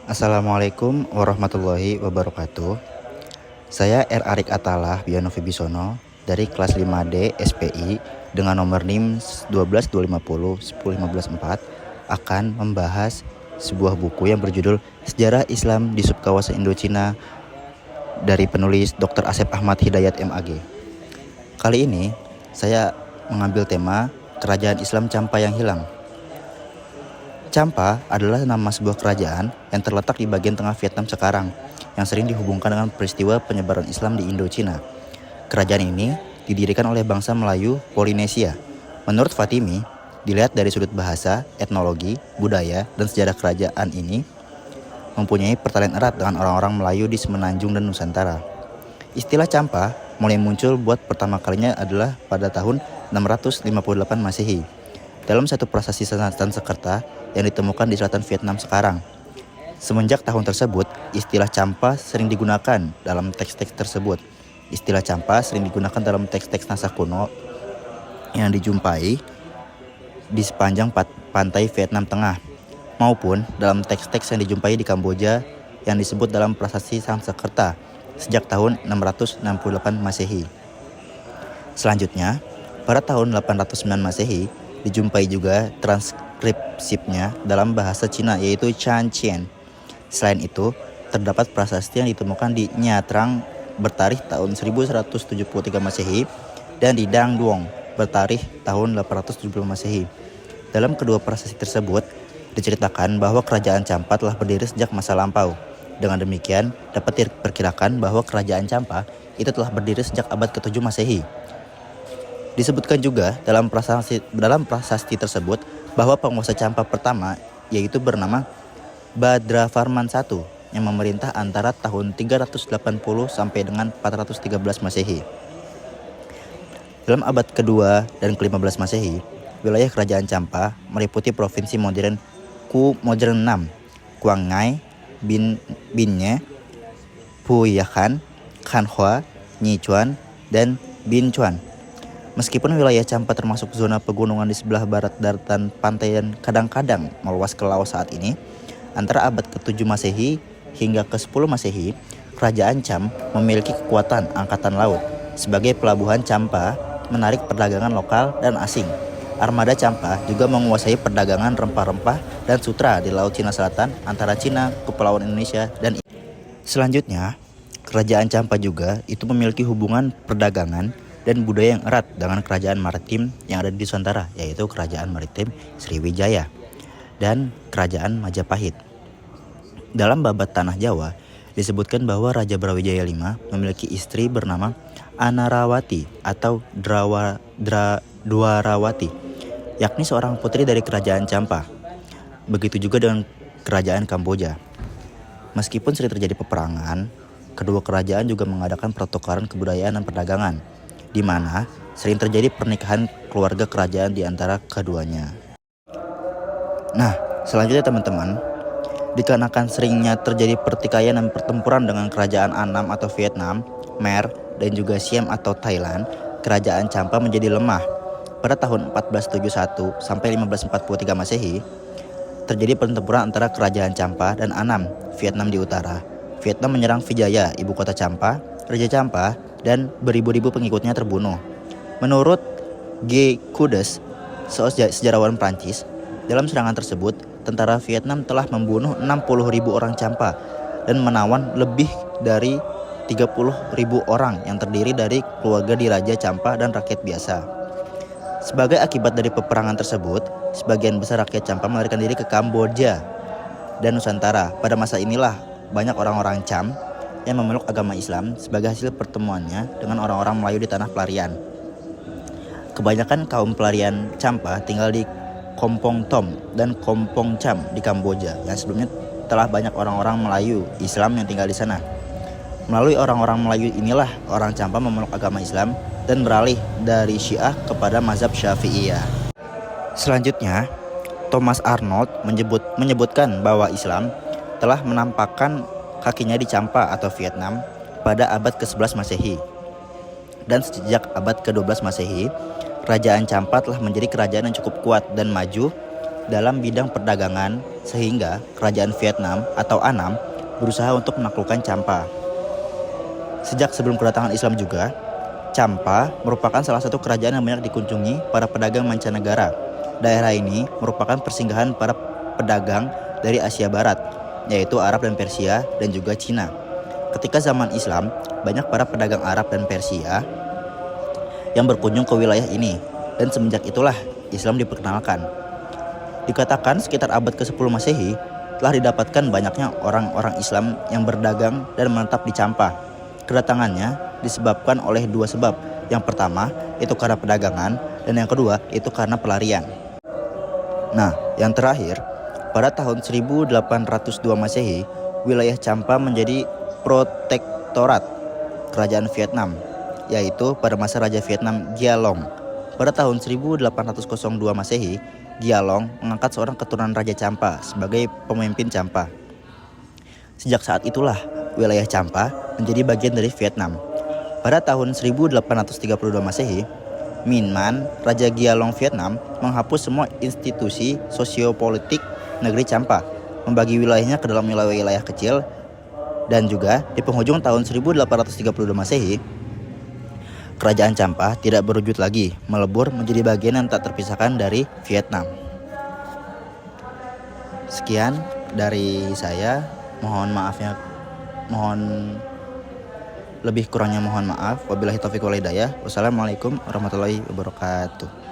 Assalamualaikum warahmatullahi wabarakatuh. Saya R. Arik Atalah Bianovi Bisono dari kelas 5D SPI dengan nomor NIM 12250 10154 akan membahas sebuah buku yang berjudul Sejarah Islam di Subkawasan Indochina dari penulis Dr. Asep Ahmad Hidayat MAG. Kali ini saya mengambil tema Kerajaan Islam Champa yang Hilang. Champa adalah nama sebuah kerajaan yang terletak di bagian tengah Vietnam sekarang, yang sering dihubungkan dengan peristiwa penyebaran Islam di Indochina. Kerajaan ini didirikan oleh bangsa Melayu Polinesia. Menurut Fatimi, dilihat dari sudut bahasa, etnologi, budaya, dan sejarah kerajaan ini mempunyai pertalian erat dengan orang-orang Melayu di Semenanjung dan Nusantara. Istilah Champa mulai muncul buat pertama kalinya adalah pada tahun 658 Masehi dalam satu prasasti Sanskerta yang ditemukan di selatan Vietnam sekarang. Semenjak tahun tersebut, istilah Champa sering digunakan dalam teks-teks tersebut. Istilah Champa sering digunakan dalam teks-teks naskah kuno yang dijumpai di sepanjang pantai Vietnam Tengah, maupun dalam teks-teks yang dijumpai di Kamboja yang disebut dalam prasasti Sanskerta sejak tahun 668 Masehi. Selanjutnya, pada tahun 809 Masehi, dijumpai juga transkripsinya dalam bahasa Cina yaitu Chan Chien. Selain itu, terdapat prasasti yang ditemukan di Nha Trang bertarikh tahun 1173 Masehi dan di Dang Duong bertarikh tahun 870 Masehi. Dalam kedua prasasti tersebut, diceritakan bahwa kerajaan Champa telah berdiri sejak masa lampau. Dengan demikian, dapat diperkirakan bahwa kerajaan Champa itu telah berdiri sejak abad ke-7 Masehi. Disebutkan juga dalam prasasti tersebut bahwa penguasa Champa pertama yaitu bernama Badravarman I yang memerintah antara tahun 380 sampai dengan 413 Masehi. Dalam abad kedua dan ke-15 Masehi, wilayah kerajaan Champa meliputi provinsi modern Ku Modern 6, Quang Ngai, Binhye, Phuyahan, Can Hoa, Nhi Chuan, dan Binh Chuan. Meskipun wilayah Champa termasuk zona pegunungan di sebelah barat daratan pantai dan kadang-kadang meluas ke laut saat ini, antara abad ke-7 Masehi hingga ke-10 Masehi, kerajaan Cham memiliki kekuatan angkatan laut. Sebagai pelabuhan, Champa menarik perdagangan lokal dan asing. Armada Champa juga menguasai perdagangan rempah-rempah dan sutra di Laut Cina Selatan antara Cina, Kepulauan Indonesia, dan selanjutnya, kerajaan Champa juga itu memiliki hubungan perdagangan dan budaya yang erat dengan kerajaan maritim yang ada di Nusantara, yaitu kerajaan maritim Sriwijaya dan kerajaan Majapahit. Dalam babat Tanah Jawa, disebutkan bahwa Raja Brawijaya V memiliki istri bernama Anarawati atau Dwarawati, yakni seorang putri dari kerajaan Champa. Begitu juga dengan kerajaan Kamboja. Meskipun sering terjadi peperangan, kedua kerajaan juga mengadakan pertukaran kebudayaan dan perdagangan, di mana sering terjadi pernikahan keluarga kerajaan di antara keduanya. Nah, selanjutnya teman-teman, dikarenakan seringnya terjadi pertikaian dan pertempuran dengan kerajaan Annam atau Vietnam, Mer, dan juga Siam atau Thailand, kerajaan Champa menjadi lemah. Pada tahun 1471 sampai 1543 Masehi, terjadi pertempuran antara kerajaan Champa dan Annam, Vietnam di utara. Vietnam menyerang Vijaya, ibu kota Champa, Raja Champa, dan beribu-ribu pengikutnya terbunuh. Menurut G. Coudes, sejarawan Prancis, dalam serangan tersebut, tentara Vietnam telah membunuh 60.000 orang Champa dan menawan lebih dari 30.000 orang yang terdiri dari keluarga diraja Champa dan rakyat biasa. Sebagai akibat dari peperangan tersebut, sebagian besar rakyat Champa melarikan diri ke Kamboja dan Nusantara. Pada masa inilah banyak orang-orang Cham yang memeluk agama Islam sebagai hasil pertemuannya dengan orang-orang Melayu di tanah pelarian. Kebanyakan kaum pelarian Champa tinggal di Kompong Tom dan Kompong Cham di Kamboja, yang sebelumnya telah banyak orang-orang Melayu Islam yang tinggal di sana. Melalui orang-orang Melayu inilah orang Champa memeluk agama Islam dan beralih dari Syiah kepada mazhab Syafi'iyah. Selanjutnya, Thomas Arnold menyebutkan bahwa Islam telah menampakkan kakinya di Champa atau Vietnam pada abad ke-11 Masehi. Dan sejak abad ke-12 Masehi, kerajaan Champa telah menjadi kerajaan yang cukup kuat dan maju dalam bidang perdagangan, sehingga kerajaan Vietnam atau Annam berusaha untuk menaklukkan Champa. Sejak sebelum kedatangan Islam juga, Champa merupakan salah satu kerajaan yang banyak dikunjungi para pedagang mancanegara. Daerah ini merupakan persinggahan para pedagang dari Asia Barat, yaitu Arab dan Persia dan juga Cina. Ketika zaman Islam, banyak para pedagang Arab dan Persia yang berkunjung ke wilayah ini, dan semenjak itulah Islam diperkenalkan. Dikatakan sekitar abad ke-10 Masehi telah didapatkan banyaknya orang-orang Islam yang berdagang dan menetap di Champa. Kedatangannya disebabkan oleh dua sebab. Yang pertama itu karena perdagangan, dan yang kedua itu karena pelarian. Nah, yang terakhir, pada tahun 1802 Masehi, wilayah Champa menjadi protektorat kerajaan Vietnam, yaitu pada masa Raja Vietnam Gia Long. Pada tahun 1802 Masehi, Gia Long mengangkat seorang keturunan Raja Champa sebagai pemimpin Champa. Sejak saat itulah wilayah Champa menjadi bagian dari Vietnam. Pada tahun 1832 Masehi, Minh Man, Raja Gia Long Vietnam, menghapus semua institusi sosiopolitik negeri Champa, membagi wilayahnya ke dalam wilayah-wilayah kecil, dan juga di penghujung tahun 1832 Masehi, kerajaan Champa tidak berwujud lagi, melebur menjadi bagian yang tak terpisahkan dari Vietnam. Sekian dari saya, mohon lebih kurangnya mohon maaf. Wabillahi taufiq wal hidayah. Wassalamualaikum warahmatullahi wabarakatuh.